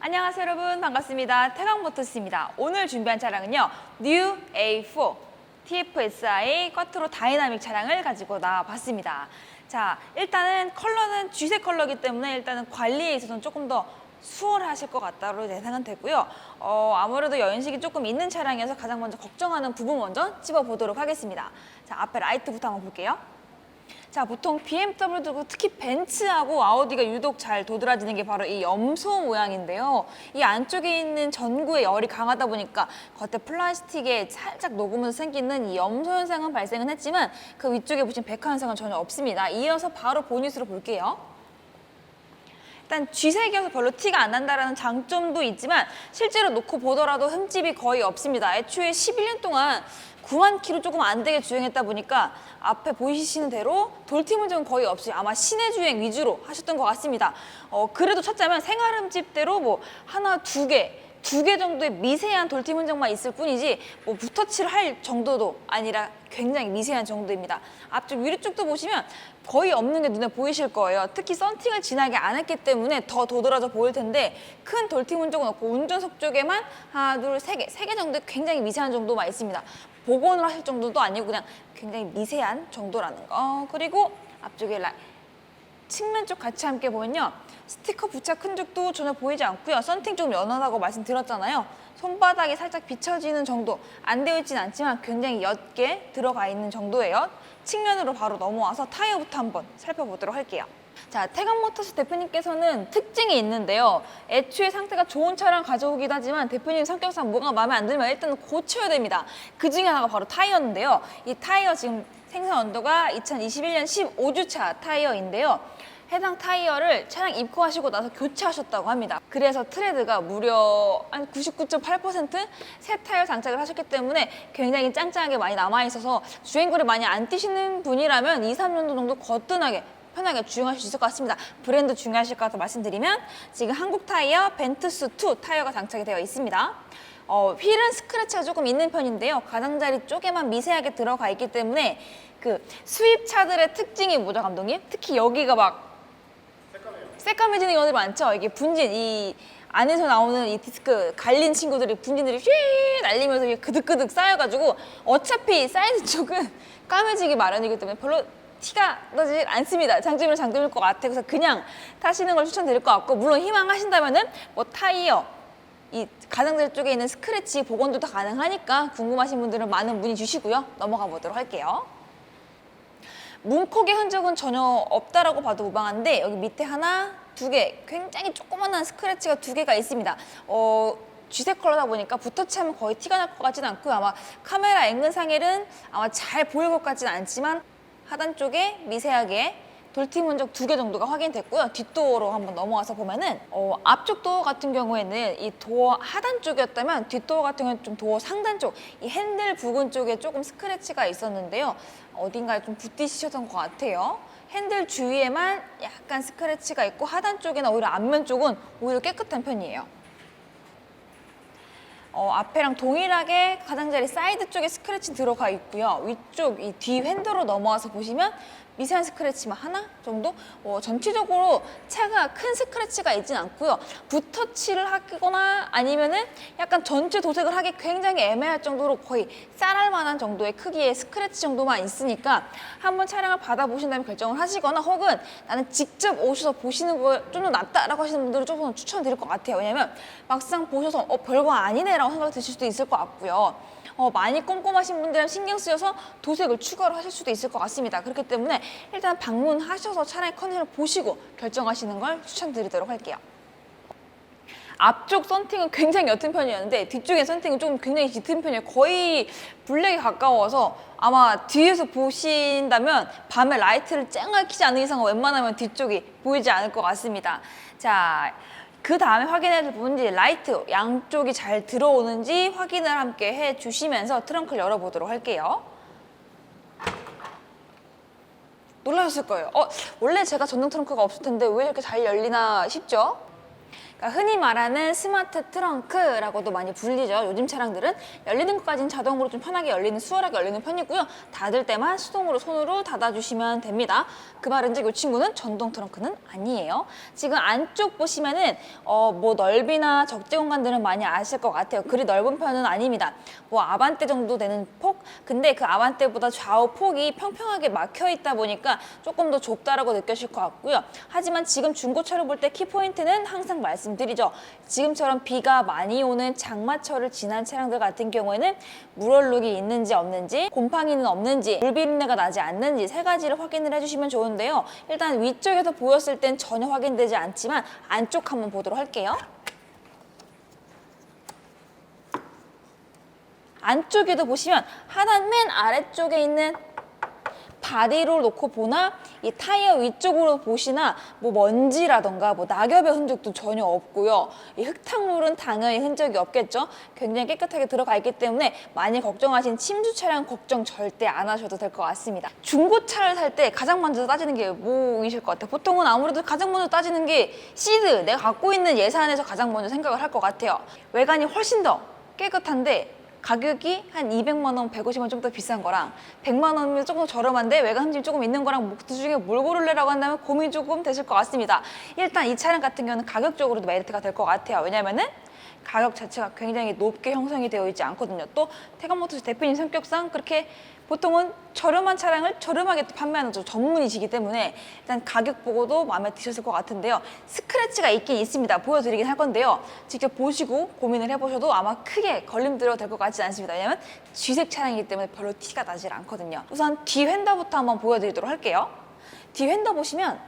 안녕하세요 여러분, 반갑습니다. 태광모터스입니다. 오늘 준비한 차량은요, New A4 TFSI 쿼트로 다이나믹 차량을 가지고 나와봤습니다. 자, 일단은 컬러는 쥐색 컬러이기 때문에 일단은 관리에 있어서는 조금 더 수월하실 것 같다로 예상은 되고요. 아무래도 연식이 조금 있는 차량이어서 가장 먼저 걱정하는 부분 먼저 찝어보도록 하겠습니다. 자, 앞에 라이트부터 한번 볼게요. 자, 보통 BMW도 특히 벤츠하고 아우디가 유독 잘 도드라지는 게 바로 이 염소 모양인데요. 이 안쪽에 있는 전구의 열이 강하다 보니까 겉에 플라스틱에 살짝 녹으면서 생기는 이 염소 현상은 발생은 했지만 그 위쪽에 보시면 백화 현상은 전혀 없습니다. 이어서 바로 보닛으로 볼게요. 일단 쥐색이어서 별로 티가 안 난다는 장점도 있지만 실제로 놓고 보더라도 흠집이 거의 없습니다. 애초에 11년 동안 9만 킬로 조금 안 되게 주행했다 보니까 앞에 보이시는 대로 돌팀 흔적은 거의 없이 아마 시내 주행 위주로 하셨던 것 같습니다. 그래도 찾자면 생활 흠집대로 뭐 하나, 두 개 정도의 미세한 돌팀 흔적만 있을 뿐이지 뭐 붓터치를 할 정도도 아니라 굉장히 미세한 정도입니다. 앞쪽 위로 쪽도 보시면 거의 없는 게 눈에 보이실 거예요. 특히 썬팅을 진하게 안 했기 때문에 더 도드라져 보일 텐데 큰 돌팀 흔적은 없고 운전석 쪽에만 하나, 둘, 세 개 정도의 굉장히 미세한 정도만 있습니다. 복원을 하실 정도도 아니고 그냥 굉장히 미세한 정도라는 거. 그리고 앞쪽에 측면 쪽 같이 함께 보면요, 스티커 부착 흔적도 전혀 보이지 않고요. 썬팅 좀 연하다고 말씀드렸잖아요. 손바닥이 살짝 비춰지는 정도, 안 되어 있지는 않지만 굉장히 옅게 들어가 있는 정도예요. 측면으로 바로 넘어와서 타이어부터 한번 살펴보도록 할게요. 자, 태광모터스 대표님께서는 특징이 있는데요. 애초에 상태가 좋은 차량 가져오긴 하지만 대표님 성격상 뭐가 마음에 안 들면 일단은 고쳐야 됩니다. 그 중에 하나가 바로 타이어인데요. 이 타이어 지금 생산 연도가 2021년 15주차 타이어인데요. 해당 타이어를 차량 입고하시고 나서 교체하셨다고 합니다. 그래서 트레드가 무려 한 99.8% 새 타이어 장착을 하셨기 때문에 굉장히 짱짱하게 많이 남아있어서 주행거리 많이 안 뛰시는 분이라면 2, 3년도 정도 거뜬하게 편하게 주행하실 수 있을 것 같습니다. 브랜드 중요하실 것 같아 말씀드리면 지금 한국 타이어 벤투스2 타이어가 장착이 되어 있습니다. 휠은 스크래치가 조금 있는 편인데요. 가장자리 쪽에만 미세하게 들어가 있기 때문에 그 수입차들의 특징이 뭐죠, 감독님? 특히 여기가 막 새까매지는 경우들이 많죠. 이게 분진, 이 안에서 나오는 이 디스크 갈린 친구들이 분진들이 휘 날리면서 이게 그득그득 쌓여가지고 어차피 사이드 쪽은 까매지기 마련이기 때문에 별로 티가 나지 않습니다. 장점이랑 장점일 것 같아요. 그래서 그냥 타시는 걸 추천드릴 것 같고, 물론 희망하신다면은 뭐 타이어, 이 가장자리 쪽에 있는 스크래치 복원도 다 가능하니까 궁금하신 분들은 많은 문의 주시고요. 넘어가 보도록 할게요. 문콕의 흔적은 전혀 없다라고 봐도 무방한데 여기 밑에 하나, 두 개, 굉장히 조그만한 스크래치가 두 개가 있습니다. 쥐색 컬러다 보니까 붓터치하면 거의 티가 날 것 같지는 않고요. 아마 카메라 앵글상에는 아마 잘 보일 것 같지는 않지만 하단 쪽에 미세하게 돌팀 흔적 두 개 정도가 확인됐고요. 뒷도어로 한번 넘어와서 보면은 앞쪽 도어 같은 경우에는 이 도어 하단 쪽이었다면 뒷도어 같은 경우는 좀 도어 상단 쪽, 이 핸들 부분 쪽에 조금 스크래치가 있었는데요. 어딘가에 좀 붓디시셨던 것 같아요. 핸들 주위에만 약간 스크래치가 있고 하단 쪽이나 오히려 앞면 쪽은 오히려 깨끗한 편이에요. 앞에랑 동일하게 가장자리 사이드 쪽에 스크래치 들어가 있고요. 위쪽 이 뒤 휀더로 넘어와서 보시면 미세한 스크래치만 하나 정도? 전체적으로 차가 큰 스크래치가 있진 않고요. 붓터치를 하거나 아니면은 약간 전체 도색을 하기 굉장히 애매할 정도로 거의 쌀알 만한 정도의 크기의 스크래치 정도만 있으니까 한번 차량을 받아보신 다음에 결정을 하시거나 혹은 나는 직접 오셔서 보시는 거 좀 더 낫다라고 하시는 분들은 조금 더 추천드릴 것 같아요. 왜냐면 막상 보셔서 별거 아니네라고 생각이 드실 수도 있을 것 같고요. 많이 꼼꼼하신 분들은 신경 쓰여서 도색을 추가로 하실 수도 있을 것 같습니다. 그렇기 때문에 일단 방문하셔서 차량의 컨디션을 보시고 결정하시는 걸 추천드리도록 할게요. 앞쪽 썬팅은 굉장히 옅은 편이었는데 뒤쪽의 썬팅은 좀 굉장히 짙은 편이에요. 거의 블랙에 가까워서 아마 뒤에서 보신다면 밤에 라이트를 쨍하게 켜지 않는 이상은 웬만하면 뒤쪽이 보이지 않을 것 같습니다. 자, 그 다음에 확인해야 될 부분이 라이트 양쪽이 잘 들어오는지 확인을 함께 해주시면서 트렁크를 열어보도록 할게요. 놀라셨을 거예요. 원래 제가 전동 트렁크가 없을 텐데 왜 이렇게 잘 열리나 싶죠? 그러니까 흔히 말하는 스마트 트렁크라고도 많이 불리죠. 요즘 차량들은 열리는 것까지는 자동으로 좀 편하게 열리는, 수월하게 열리는 편이고요. 닫을 때만 수동으로 손으로 닫아주시면 됩니다. 그 말은즉 이 친구는 전동 트렁크는 아니에요. 지금 안쪽 보시면은 뭐 넓이나 적재 공간들은 많이 아실 것 같아요. 그리 넓은 편은 아닙니다. 뭐 아반떼 정도 되는 폭? 근데 그 아반떼보다 좌우 폭이 평평하게 막혀 있다 보니까 조금 더 좁다라고 느껴질 것 같고요. 하지만 지금 중고차를 볼 때 키포인트는 항상 말씀드리죠. 지금처럼 비가 많이 오는 장마철을 지난 차량들 같은 경우에는 물얼룩이 있는지 없는지, 곰팡이는 없는지, 물비린내가 나지 않는지 세 가지를 확인을 해주시면 좋은데요. 일단 위쪽에서 보였을 땐 전혀 확인되지 않지만 안쪽 한번 보도록 할게요. 안쪽에도 보시면 하단 맨 아래쪽에 있는 바디로 놓고 보나 이 타이어 위쪽으로 보시나 뭐 먼지라던가 뭐 낙엽의 흔적도 전혀 없고요. 이 흙탕물은 당연히 흔적이 없겠죠. 굉장히 깨끗하게 들어가 있기 때문에 많이 걱정하신 침수 차량 걱정 절대 안 하셔도 될 것 같습니다. 중고차를 살 때 가장 먼저 따지는 게 뭐이실 것 같아요? 보통은 아무래도 가장 먼저 따지는 게 시드, 내가 갖고 있는 예산에서 가장 먼저 생각을 할 것 같아요. 외관이 훨씬 더 깨끗한데 가격이 한 200만 원, 150원 좀 더 비싼 거랑 100만 원이면 조금 더 저렴한데 외관 흠집이 조금 있는 거랑 그 중에 뭘 고를래라고 한다면 고민 조금 되실 것 같습니다. 일단 이 차량 같은 경우는 가격적으로도 메리트가 될 것 같아요. 왜냐면은 가격 자체가 굉장히 높게 형성이 되어 있지 않거든요. 또 태광모터스 대표님 성격상 그렇게 보통은 저렴한 차량을 저렴하게 판매하는 전문이시기 때문에 일단 가격 보고도 마음에 드셨을 것 같은데요. 스크래치가 있긴 있습니다. 보여드리긴 할 건데요. 직접 보시고 고민을 해보셔도 아마 크게 걸림돌이 될 것 같지 않습니다. 왜냐하면 G색 차량이기 때문에 별로 티가 나질 않거든요. 우선 뒤 휀더부터 한번 보여드리도록 할게요. 뒤 휀더 보시면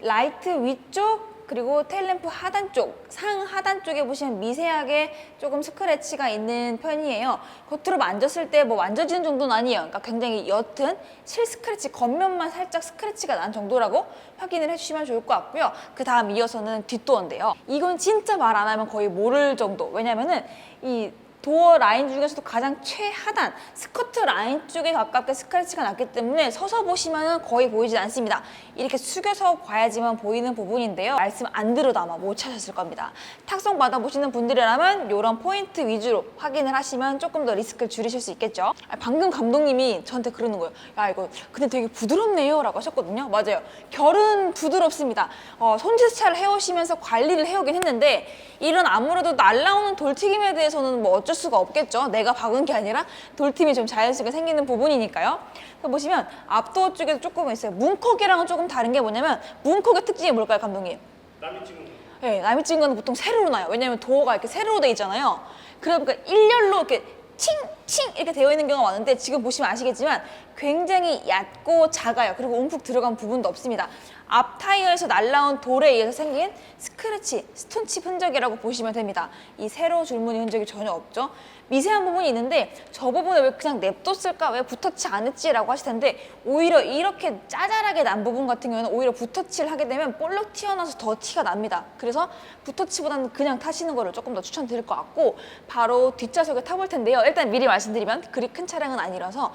라이트 위쪽 그리고 테일램프 하단 쪽, 상하단 쪽에 보시면 미세하게 조금 스크래치가 있는 편이에요. 겉으로 만졌을 때 뭐 만져지는 정도는 아니에요. 그러니까 굉장히 옅은 실 스크래치, 겉면만 살짝 스크래치가 난 정도라고 확인을 해주시면 좋을 것 같고요. 그 다음 이어서는 뒷도어인데요. 이건 진짜 말 안 하면 거의 모를 정도. 왜냐면은 이 도어 라인 중에서도 가장 최하단 스커트 라인 쪽에 가깝게 스크래치가 났기 때문에 서서 보시면 거의 보이지 않습니다. 이렇게 숙여서 봐야지만 보이는 부분인데요. 말씀 안 들어도 아마 못 찾았을 겁니다. 탁송 받아보시는 분들이라면 이런 포인트 위주로 확인을 하시면 조금 더 리스크를 줄이실 수 있겠죠. 방금 감독님이 저한테 그러는 거예요. 야 이거 근데 되게 부드럽네요 라고 하셨거든요. 맞아요. 결은 부드럽습니다. 손질차를 해오시면서 관리를 해오긴 했는데 이런 아무래도 날라오는 돌튀김에 대해서는 뭐 어쩔 수가 없겠죠. 내가 박은 게 아니라 돌팀이 좀 자연스럽게 생기는 부분이니까요. 보시면 앞도어 쪽에도 조금 있어요. 문콕이랑은 조금 다른 게 뭐냐면 문콕의 특징이 뭘까요, 감독님? 남이 찍은 거. 네, 남이 찍은 거는 보통 세로로 나요. 왜냐면 도어가 이렇게 세로로 돼 있잖아요. 그러니까 일렬로 이렇게 칭칭 이렇게 되어 있는 경우가 많은데 지금 보시면 아시겠지만 굉장히 얕고 작아요. 그리고 움푹 들어간 부분도 없습니다. 앞 타이어에서 날라온 돌에 의해서 생긴 스크래치, 스톤칩 흔적이라고 보시면 됩니다. 이 세로 줄무늬 흔적이 전혀 없죠. 미세한 부분이 있는데 저 부분을 왜 그냥 냅뒀을까? 왜 붓터치 안 했지? 라고 하실 텐데 오히려 이렇게 짜잘하게 난 부분 같은 경우는 오히려 붓터치를 하게 되면 볼록 튀어나와서 더 티가 납니다. 그래서 붓터치보다는 그냥 타시는 거를 조금 더 추천드릴 것 같고 바로 뒷좌석에 타볼 텐데요. 일단 미리 말씀드리면 그리 큰 차량은 아니라서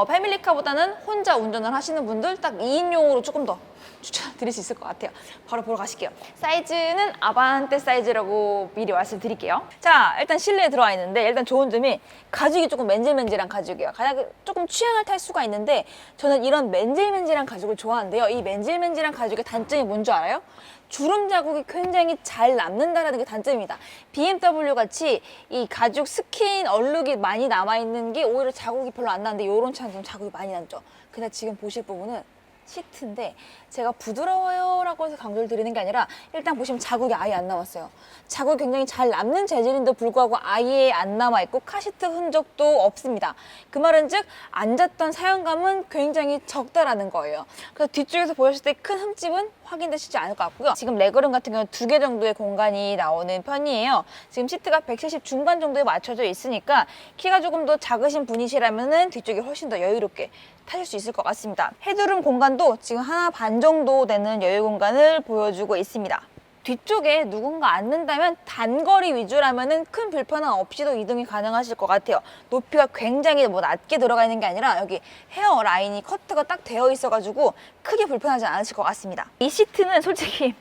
패밀리카보다는 혼자 운전을 하시는 분들 딱 2인용으로 조금 더 추천드릴 수 있을 것 같아요. 바로 보러 가실게요. 사이즈는 아반떼 사이즈라고 미리 말씀드릴게요. 자, 일단 실내에 들어와 있는데 일단 좋은 점이 가죽이 조금 맨질맨질한 가죽이에요. 가장 조금 취향을 탈 수가 있는데 저는 이런 맨질맨질한 가죽을 좋아하는데요. 이 맨질맨질한 가죽의 단점이 뭔지 알아요? 주름 자국이 굉장히 잘 남는다는 게 단점입니다. BMW 같이 이 가죽 스킨 얼룩이 많이 남아있는 게 오히려 자국이 별로 안 나는데 이런 차는 좀 자국이 많이 남죠. 근데 지금 보실 부분은 시트인데 제가 부드러워요 라고 해서 강조를 드리는 게 아니라 일단 보시면 자국이 아예 안 남았어요. 자국이 굉장히 잘 남는 재질인데 불구하고 아예 안 남아있고 카시트 흔적도 없습니다. 그 말은 즉 앉았던 사용감은 굉장히 적다라는 거예요. 그래서 뒤쪽에서 보셨을 때 큰 흠집은 확인되시지 않을 것 같고요. 지금 레그룸 같은 경우는 2개 정도의 공간이 나오는 편이에요. 지금 시트가 170 중반 정도에 맞춰져 있으니까 키가 조금 더 작으신 분이시라면 뒤쪽이 훨씬 더 여유롭게 타실 수 있을 것 같습니다. 헤드룸 공간도 지금 하나 반 정도 되는 여유 공간을 보여주고 있습니다. 뒤쪽에 누군가 앉는다면 단거리 위주라면 큰 불편함 없이도 이동이 가능하실 것 같아요. 높이가 굉장히 낮게 들어가 있는 게 아니라 여기 헤어 라인이 커트가 딱 되어 있어가지고 크게 불편하지 않으실 것 같습니다. 이 시트는 솔직히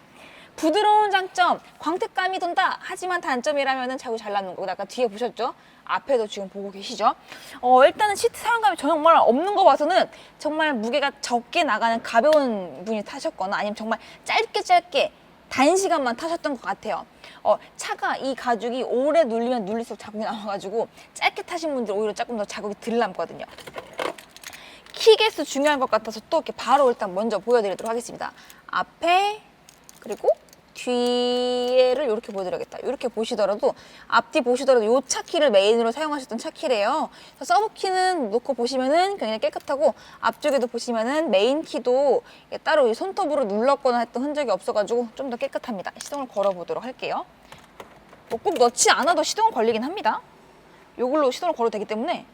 부드러운 장점, 광택감이 돈다. 하지만 단점이라면은 자꾸 잘 남는 거고, 아까 뒤에 보셨죠? 앞에도 지금 보고 계시죠? 일단은 시트 사용감이 정말 없는 거 봐서는 정말 무게가 적게 나가는 가벼운 분이 타셨거나 아니면 정말 짧게 단시간만 타셨던 것 같아요. 차가 이 가죽이 오래 눌리면 눌릴수록 자국이 남아가지고 짧게 타신 분들 오히려 조금 더 자국이 덜 남거든요. 키 개수 중요한 것 같아서 또 이렇게 바로 일단 먼저 보여드리도록 하겠습니다. 앞에 그리고 뒤에를 이렇게 보여드려야겠다. 이렇게 보시더라도 앞뒤 보시더라도 이 차키를 메인으로 사용하셨던 차키래요. 서브키는 놓고 보시면은 굉장히 깨끗하고 앞쪽에도 보시면은 메인 키도 따로 손톱으로 눌렀거나 했던 흔적이 없어가지고 좀 더 깨끗합니다. 시동을 걸어보도록 할게요. 뭐 꼭 넣지 않아도 시동은 걸리긴 합니다. 이걸로 시동을 걸어도 되기 때문에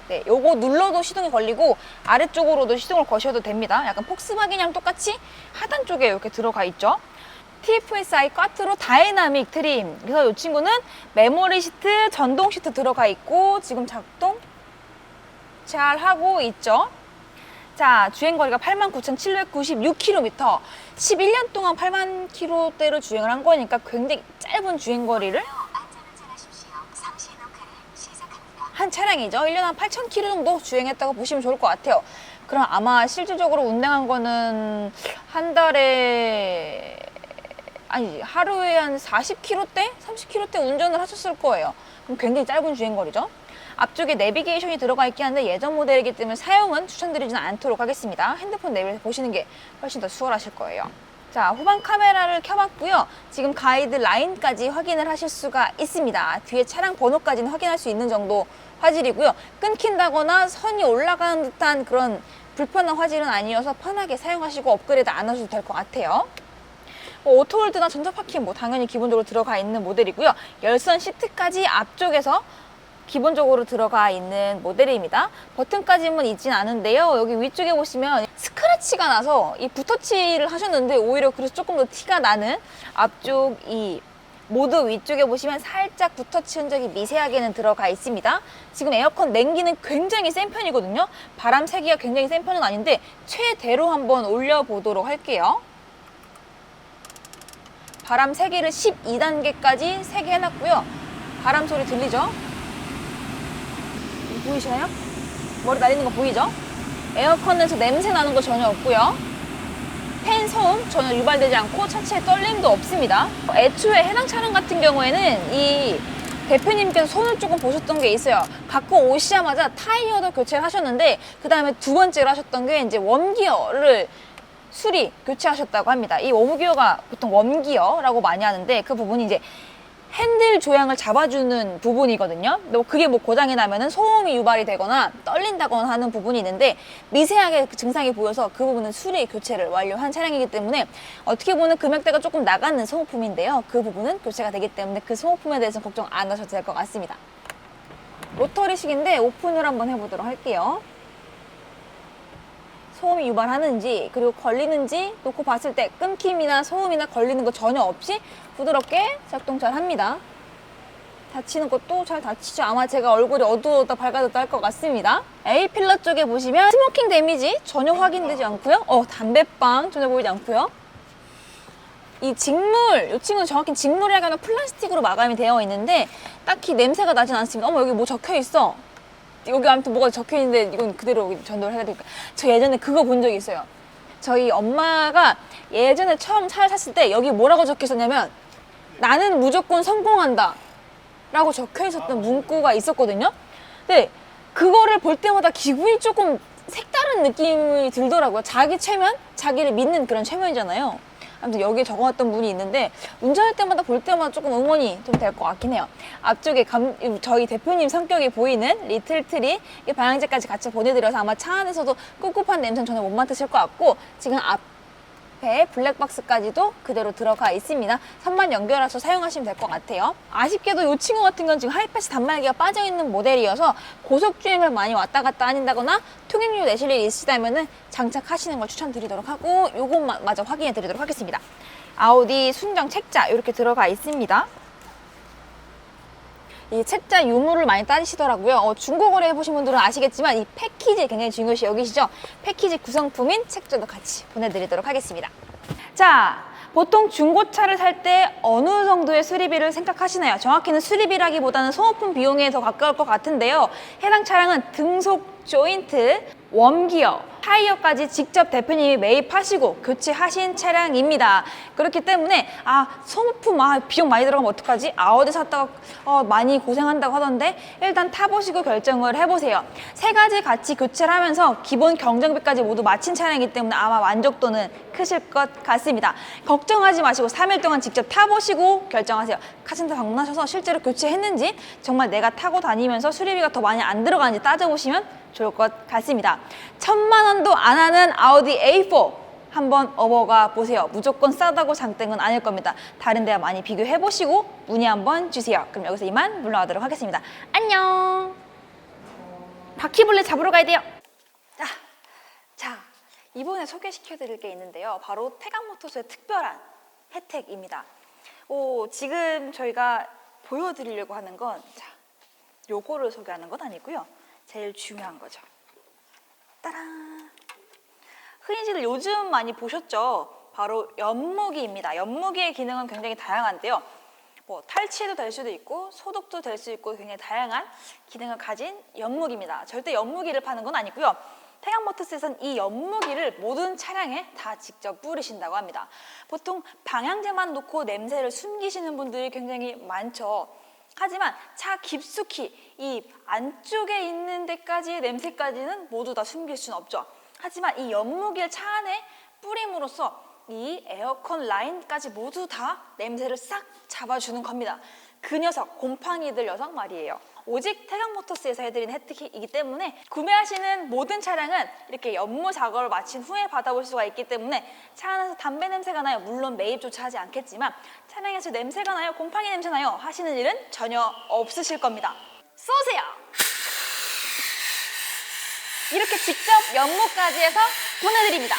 네, 요거 눌러도 시동이 걸리고 아래쪽으로도 시동을 거셔도 됩니다. 약간 폭스바겐이랑 똑같이 하단 쪽에 이렇게 들어가 있죠. TFSI 꽈트로 다이나믹 트림. 그래서 이 친구는 메모리 시트, 전동 시트 들어가 있고 지금 작동 잘 하고 있죠. 자, 주행거리가 89,796km. 11년 동안 8만 km대로 주행을 한 거니까 굉장히 짧은 주행거리를 한 차량이죠. 1년에 한 8,000km 정도 주행했다고 보시면 좋을 것 같아요. 그럼 아마 실질적으로 운행한 거는 한 달에 아니 하루에 한 40km대? 30km대 운전을 하셨을 거예요. 그럼 굉장히 짧은 주행거리죠. 앞쪽에 내비게이션이 들어가 있긴 한데 예전 모델이기 때문에 사용은 추천드리지는 않도록 하겠습니다. 핸드폰 내비에서 보시는 게 훨씬 더 수월하실 거예요. 자, 후방 카메라를 켜봤고요. 지금 가이드 라인까지 확인을 하실 수가 있습니다. 뒤에 차량 번호까지는 확인할 수 있는 정도 화질이고요. 끊긴다거나 선이 올라가는 듯한 그런 불편한 화질은 아니어서 편하게 사용하시고 업그레이드 안 하셔도 될 것 같아요. 오토홀드나 전자파킹 당연히 기본적으로 들어가 있는 모델이고요. 열선 시트까지 앞쪽에서 기본적으로 들어가 있는 모델입니다. 버튼까지는 있진 않은데요. 여기 위쪽에 보시면 스크래치가 나서 이 붓터치를 하셨는데 오히려 그래서 조금 더 티가 나는 앞쪽 이 모드 위쪽에 보시면 살짝 붓터치 흔적이 미세하게는 들어가 있습니다. 지금 에어컨 냉기는 굉장히 센 편이거든요. 바람 세기가 굉장히 센 편은 아닌데 최대로 한번 올려보도록 할게요. 바람 세기를 12단계까지 세게 해놨고요. 바람 소리 들리죠? 보이시나요? 머리 날리는 거 보이죠? 에어컨에서 냄새 나는 거 전혀 없고요. 팬 소음 전혀 유발되지 않고 차체에 떨림도 없습니다. 애초에 해당 차량 같은 경우에는 이 대표님께서 손을 조금 보셨던 게 있어요. 갖고 오시자마자 타이어도 교체를 하셨는데 그 다음에 두 번째로 하셨던 게 이제 웜기어를 수리 교체하셨다고 합니다. 이 웜기어가 보통 웜기어라고 많이 하는데 그 부분이 이제 핸들 조향을 잡아주는 부분이거든요. 그게 고장이 나면은 소음이 유발이 되거나 떨린다거나 하는 부분이 있는데 미세하게 증상이 보여서 그 부분은 수리 교체를 완료한 차량이기 때문에 어떻게 보면 금액대가 조금 나가는 소모품인데요. 그 부분은 교체가 되기 때문에 그 소모품에 대해서는 걱정 안 하셔도 될 것 같습니다. 로터리식인데 오픈을 한번 해보도록 할게요. 소음이 유발하는지 그리고 걸리는지 놓고 봤을 때 끊김이나 소음이나 걸리는 거 전혀 없이 부드럽게 작동 잘 합니다. 닫히는 것도 잘 닫히죠. 아마 제가 얼굴이 어두워졌다 밝아졌다 할 것 같습니다. A필러 쪽에 보시면 스모킹 데미지 전혀 확인되지 않고요. 담배빵 전혀 보이지 않고요. 이 직물, 이 친구는 정확히 직물이라고 하면 플라스틱으로 마감이 되어 있는데 딱히 냄새가 나진 않습니다. 어머, 여기 뭐 적혀 있어. 여기 아무튼 뭐가 적혀 있는데 이건 그대로 전도를 해드릴게요. 저 예전에 그거 본 적이 있어요. 저희 엄마가 예전에 처음 차를 샀을 때 여기 뭐라고 적혀 있었냐면 나는 무조건 성공한다 라고 적혀 있었던 문구가 있었거든요. 근데 그거를 볼 때마다 기분이 조금 색다른 느낌이 들더라고요. 자기 최면? 자기를 믿는 그런 최면이잖아요. 아무튼 여기에 적어놨던 분이 있는데 운전할 때마다 볼 때마다 조금 응원이 좀 될 것 같긴 해요. 앞쪽에 저희 대표님 성격이 보이는 리틀 트리 방향제까지 같이 보내드려서 아마 차 안에서도 꿉꿉한 냄새는 전혀 못 맡으실 것 같고 지금 앞에 블랙박스까지도 그대로 들어가 있습니다. 선만 연결해서 사용하시면 될 것 같아요. 아쉽게도 이 친구 같은 건 지금 하이패스 단말기가 빠져있는 모델이어서 고속주행을 많이 왔다 갔다 하신다거나 통행료 내실 일이 있으시다면 장착하시는 걸 추천드리도록 하고 요것마저 확인해 드리도록 하겠습니다. 아우디 순정 책자 이렇게 들어가 있습니다. 이 책자 유무를 많이 따지시더라고요. 중고거래 해보신 분들은 아시겠지만 이 패키지 굉장히 중요시 여기시죠? 패키지 구성품인 책자도 같이 보내드리도록 하겠습니다. 자, 보통 중고차를 살 때 어느 정도의 수리비를 생각하시나요? 정확히는 수리비라기보다는 소모품 비용에 더 가까울 것 같은데요. 해당 차량은 등속 조인트, 웜기어, 타이어까지 직접 대표님이 매입하시고 교체하신 차량입니다. 그렇기 때문에 소모품 비용 많이 들어가면 어떡하지? 아우디 샀다가 많이 고생한다고 하던데 일단 타보시고 결정을 해보세요. 세 가지 같이 교체를 하면서 기본 경정비까지 모두 마친 차량이기 때문에 아마 만족도는 크실 것 같습니다. 걱정하지 마시고 3일 동안 직접 타보시고 결정하세요. 카센터 방문하셔서 실제로 교체했는지 정말 내가 타고 다니면서 수리비가 더 많이 안 들어가는지 따져보시면 좋을 것 같습니다. 1,000만 원도 안 하는 아우디 A4 한번 업어가 보세요. 무조건 싸다고 장땡은 아닐 겁니다. 다른 데와 많이 비교해보시고 문의 한번 주세요. 그럼 여기서 이만 물러가도록 하겠습니다. 안녕. 바퀴벌레 잡으러 가야 돼요. 자, 이번에 소개시켜드릴 게 있는데요. 바로 태강모터스의 특별한 혜택입니다. 지금 저희가 보여드리려고 하는 건 요거를 소개하는 건 아니고요. 제일 중요한 거죠. 따란! 흔히들 요즘 많이 보셨죠? 바로 연무기입니다. 연무기의 기능은 굉장히 다양한데요. 탈취도 될 수도 있고 소독도 될 수 있고 굉장히 다양한 기능을 가진 연무기입니다. 절대 연무기를 파는 건 아니고요. 태강모터스에서는 이 연무기를 모든 차량에 다 직접 뿌리신다고 합니다. 보통 방향제만 놓고 냄새를 숨기시는 분들이 굉장히 많죠. 하지만 차 깊숙이 이 안쪽에 있는 데까지의 냄새까지는 모두 다 숨길 수는 없죠. 하지만 이 연무기를 차 안에 뿌림으로써 이 에어컨 라인까지 모두 다 냄새를 싹 잡아주는 겁니다. 그 녀석, 곰팡이들 녀석 말이에요. 오직 태강모터스에서 해드린 혜택이기 때문에 구매하시는 모든 차량은 이렇게 연무 작업을 마친 후에 받아볼 수가 있기 때문에 차 안에서 담배 냄새가 나요. 물론 매입조차 하지 않겠지만 차량에서 냄새가 나요. 곰팡이 냄새 나요. 하시는 일은 전혀 없으실 겁니다. 쏘세요! 이렇게 직접 연무까지 해서 보내드립니다.